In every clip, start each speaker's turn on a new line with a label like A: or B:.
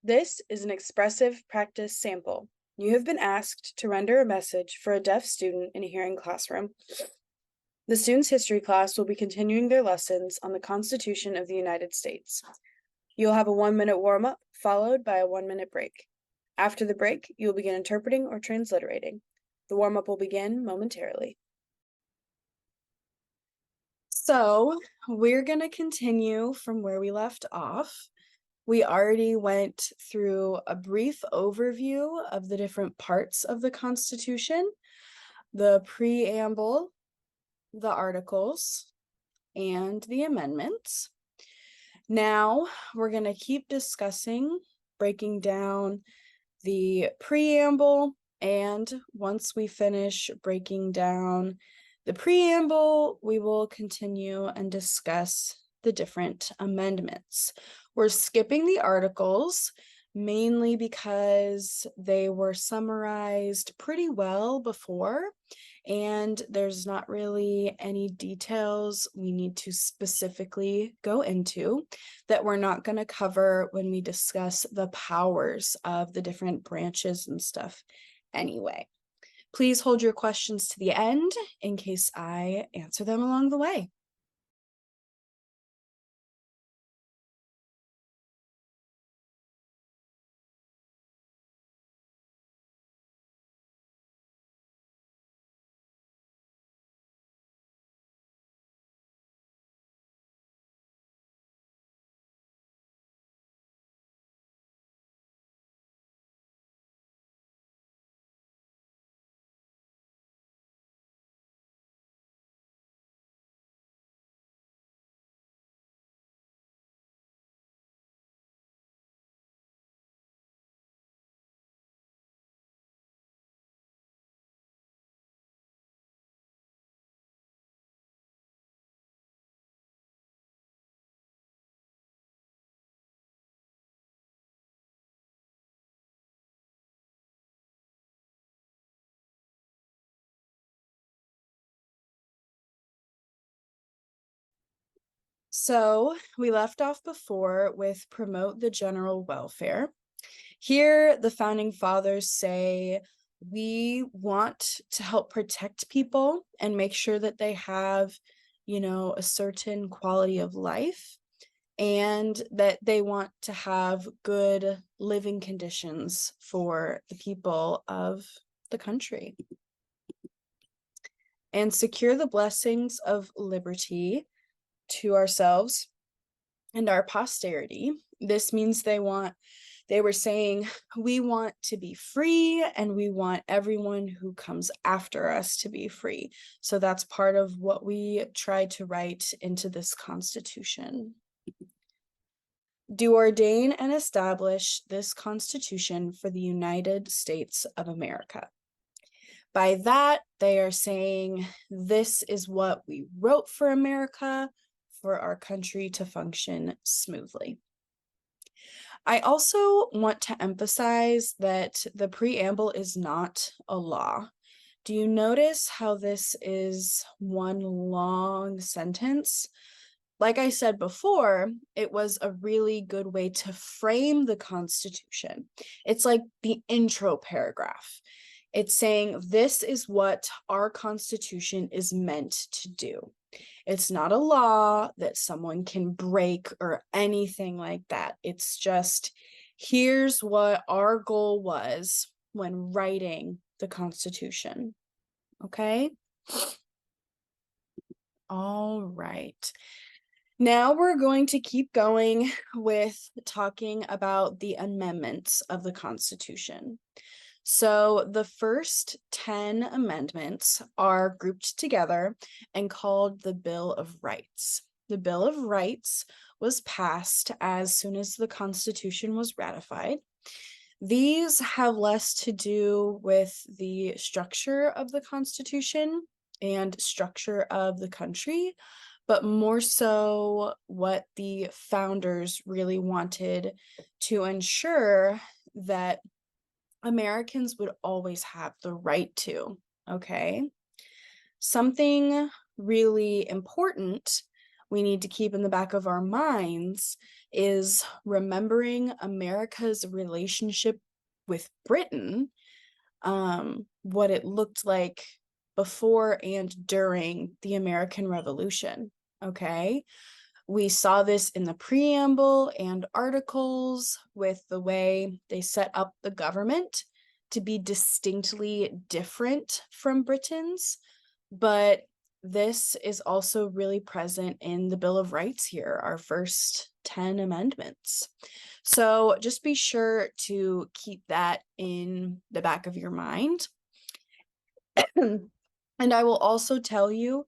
A: This is an expressive practice sample. You have been asked to render a message for a deaf student in a hearing classroom. The student's history class will be continuing their lessons on the Constitution of the United States. You'll have a 1-minute warm-up, followed by a 1-minute break. After the break, you'll begin interpreting or transliterating. The warm-up will begin momentarily. So, we're going to continue from where we left off. We already went through a brief overview of the different parts of the Constitution, the preamble, the articles, and the amendments. Now we're going to keep discussing, breaking down the preamble, and once we finish breaking down the preamble, we will continue and discuss the different amendments. We're skipping the articles mainly because they were summarized pretty well before, and there's not really any details we need to specifically go into that we're not going to cover when we discuss the powers of the different branches and stuff anyway. Please hold your questions to the end in case I answer them along the way. So we left off before with promote the general welfare. Here, the founding fathers say we want to help protect people and make sure that they have, a certain quality of life, and that they want to have good living conditions for the people of the country. And secure the blessings of liberty to ourselves and our posterity. This means they were saying, we want to be free and we want everyone who comes after us to be free. So that's part of what we try to write into this Constitution. Do ordain and establish this Constitution for the United States of America. By that, they are saying, this is what we wrote for America, for our country to function smoothly. I also want to emphasize that the preamble is not a law. Do you notice how this is one long sentence? Like I said before, it was a really good way to frame the Constitution. It's like the intro paragraph. It's saying this is what our Constitution is meant to do. It's not a law that someone can break or anything like that. It's just, here's what our goal was when writing the Constitution. Okay? All right. Now we're going to keep going with talking about the amendments of the Constitution. So the first 10 amendments are grouped together and called the Bill of Rights. The Bill of Rights was passed as soon as the Constitution was ratified. These have less to do with the structure of the Constitution and structure of the country, but more so what the founders really wanted to ensure that Americans would always have the right to, okay? Something really important we need to keep in the back of our minds is remembering America's relationship with Britain, what it looked like before and during the American Revolution. Okay. We saw this in the preamble and articles with the way they set up the government to be distinctly different from Britain's, but this is also really present in the Bill of Rights here, our first 10 amendments. So just be sure to keep that in the back of your mind. And I will also tell you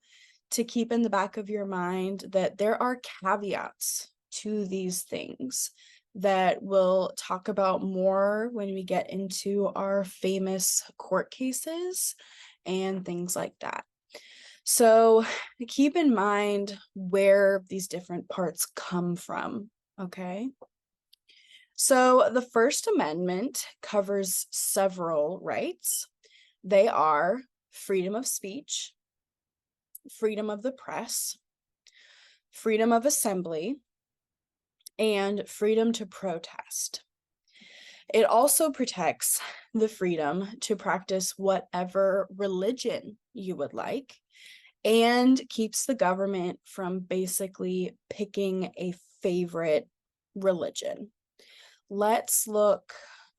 A: to keep in the back of your mind that there are caveats to these things that we'll talk about more when we get into our famous court cases and things like that. So keep in mind where these different parts come from, okay? So the First Amendment covers several rights. They are freedom of speech, freedom of the press, freedom of assembly, and freedom to protest. It also protects the freedom to practice whatever religion you would like and keeps the government from basically picking a favorite religion. Let's look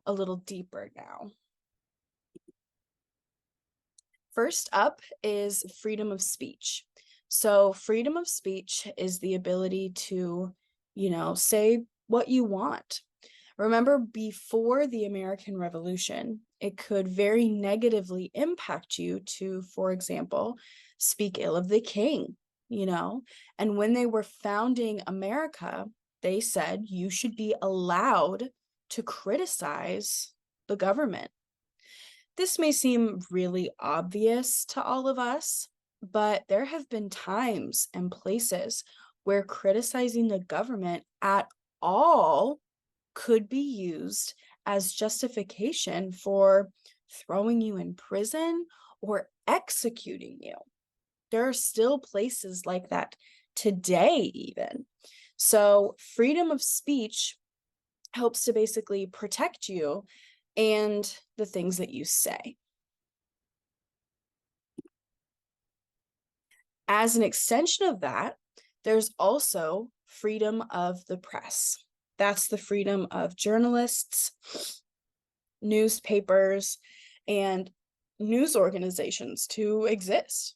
A: a little deeper now. First up is freedom of speech. So freedom of speech is the ability to, say what you want. Remember, before the American Revolution, it could very negatively impact you to, for example, speak ill of the king, And when they were founding America, they said you should be allowed to criticize the government. This may seem really obvious to all of us, but there have been times and places where criticizing the government at all could be used as justification for throwing you in prison or executing you. There are still places like that today, even. So, freedom of speech helps to basically protect you and the things that you say. As an extension of that, there's also freedom of the press. That's the freedom of journalists, newspapers, and news organizations to exist.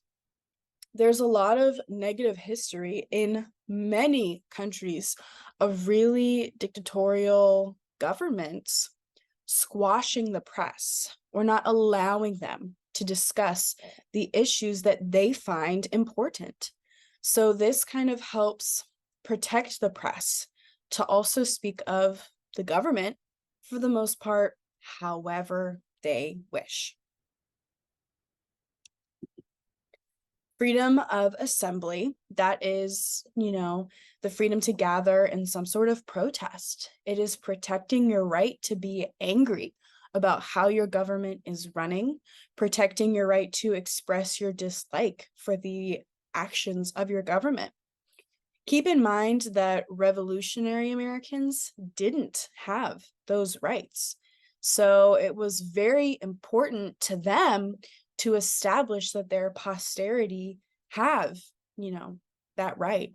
A: There's a lot of negative history in many countries of really dictatorial governments squashing the press or not allowing them to discuss the issues that they find important. So this kind of helps protect the press to also speak of the government, for the most part, however they wish. Freedom of assembly, that is, the freedom to gather in some sort of protest. It is protecting your right to be angry about how your government is running, protecting your right to express your dislike for the actions of your government. Keep in mind that revolutionary Americans didn't have those rights. So it was very important to them to establish that their posterity have, that right.